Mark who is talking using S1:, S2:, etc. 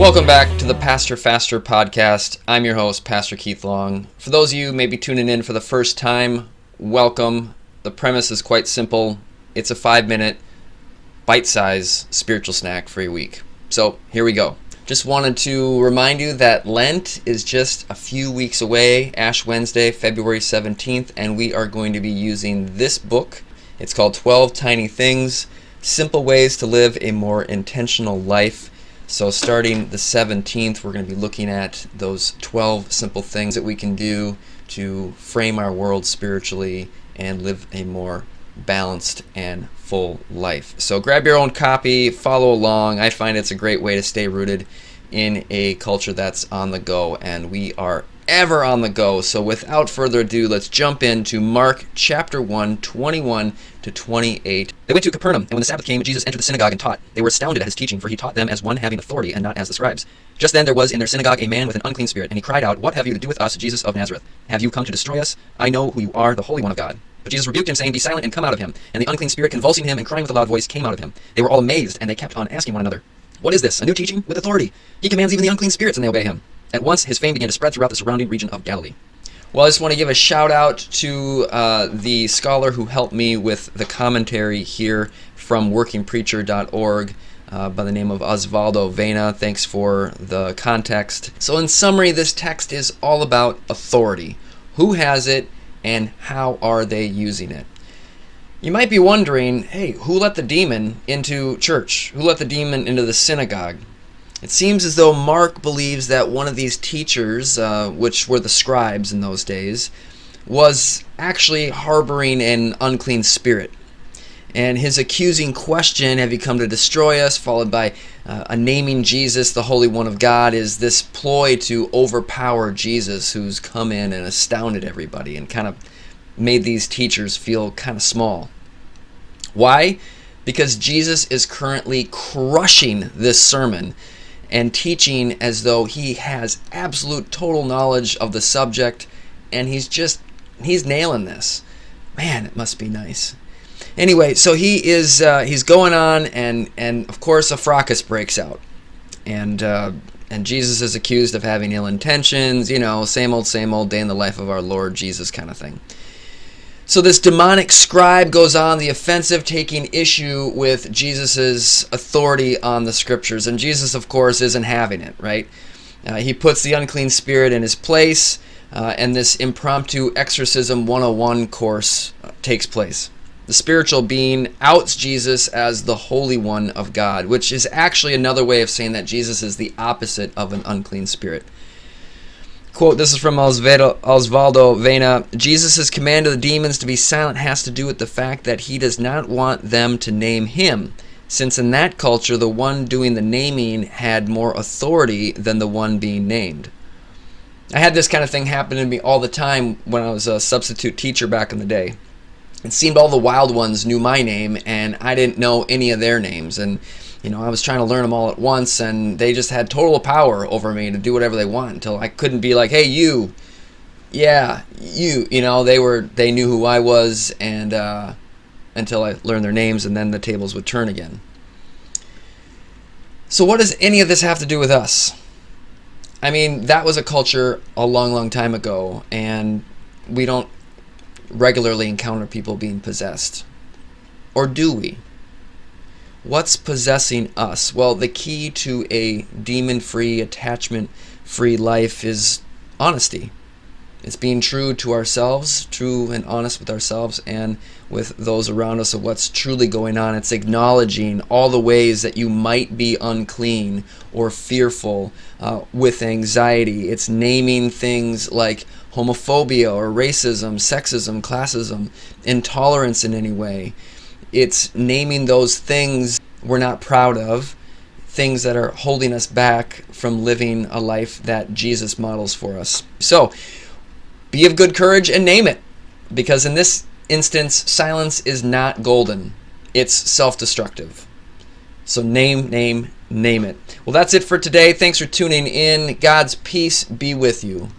S1: Welcome back to the Pastor Faster podcast. I'm your host, Pastor Keith Long. For those of you maybe tuning in for the first time, welcome. The premise is quite simple. It's a 5-minute, bite-sized spiritual snack for your week. So here we go. Just wanted to remind you that Lent is just a few weeks away, Ash Wednesday, February 17th, and we are going to be using this book. It's called 12 Tiny Things, Simple Ways to Live a More Intentional Life. So starting the 17th, we're going to be looking at those 12 simple things that we can do to frame our world spiritually and live a more balanced and full life. So grab your own copy, follow along. I find it's a great way to stay rooted in a culture that's on the go, and we are ever on the go. So without further ado, let's jump into Mark chapter 1, 21 to 28. They went to Capernaum, and when the Sabbath came, Jesus entered the synagogue and taught. They were astounded at his teaching, for he taught them as one having authority and not as the scribes. Just then there was in their synagogue a man with an unclean spirit, and he cried out, "What have you to do with us, Jesus of Nazareth? Have you come to destroy us? I know who you are, the Holy One of God." But Jesus rebuked him, saying, "Be silent and come out of him." And the unclean spirit, convulsing him and crying with a loud voice, came out of him. They were all amazed, and they kept on asking one another, "What is this? A new teaching with authority? He commands even the unclean spirits, and they obey him." At once his fame began to spread throughout the surrounding region of Galilee. Well, I just want to give a shout out to the scholar who helped me with the commentary here from workingpreacher.org by the name of Osvaldo Vena. Thanks for the context. So in summary, this text is all about authority. Who has it and how are they using it? You might be wondering, hey, who let the demon into church? Who let the demon into the synagogue? It seems as though Mark believes that one of these teachers, which were the scribes in those days, was actually harboring an unclean spirit. And his accusing question, "Have you come to destroy us?" followed by a naming Jesus, the Holy One of God, is this ploy to overpower Jesus, who's come in and astounded everybody and kind of made these teachers feel kind of small. Why? Because Jesus is currently crushing this sermon and teaching as though he has absolute total knowledge of the subject, and he's nailing this. Man, it must be nice. Anyway, so he's going on, and of course a fracas breaks out, and Jesus is accused of having ill intentions. Same old day in the life of our Lord Jesus kind of thing. So this demonic scribe goes on the offensive, taking issue with Jesus' authority on the scriptures. And Jesus, of course, isn't having it, right? He puts the unclean spirit in his place, and this impromptu exorcism 101 course takes place. The spiritual being outs Jesus as the Holy One of God, which is actually another way of saying that Jesus is the opposite of an unclean spirit. Quote, this is from Osvaldo Vena. Jesus' command to the demons to be silent has to do with the fact that he does not want them to name him, since in that culture the one doing the naming had more authority than the one being named. I had this kind of thing happen to me all the time when I was a substitute teacher back in the day. It seemed all the wild ones knew my name, and I didn't know any of their names. And I was trying to learn them all at once, and they just had total power over me to do whatever they want until I couldn't be like, "Hey, you, yeah, you." They knew who I was, and until I learned their names, and then the tables would turn again. So what does any of this have to do with us? I mean, that was a culture a long, long time ago, and we don't regularly encounter people being possessed. Or do we? What's possessing us? Well, the key to a demon-free, attachment-free life is honesty. It's being true to ourselves, true and honest with ourselves and with those around us of what's truly going on. It's acknowledging all the ways that you might be unclean or fearful with anxiety. It's naming things like homophobia or racism, sexism, classism, intolerance in any way. It's naming those things we're not proud of, things that are holding us back from living a life that Jesus models for us. So, be of good courage and name it, because in this instance, silence is not golden. It's self-destructive. So name it. Well, that's it for today. Thanks for tuning in. God's peace be with you.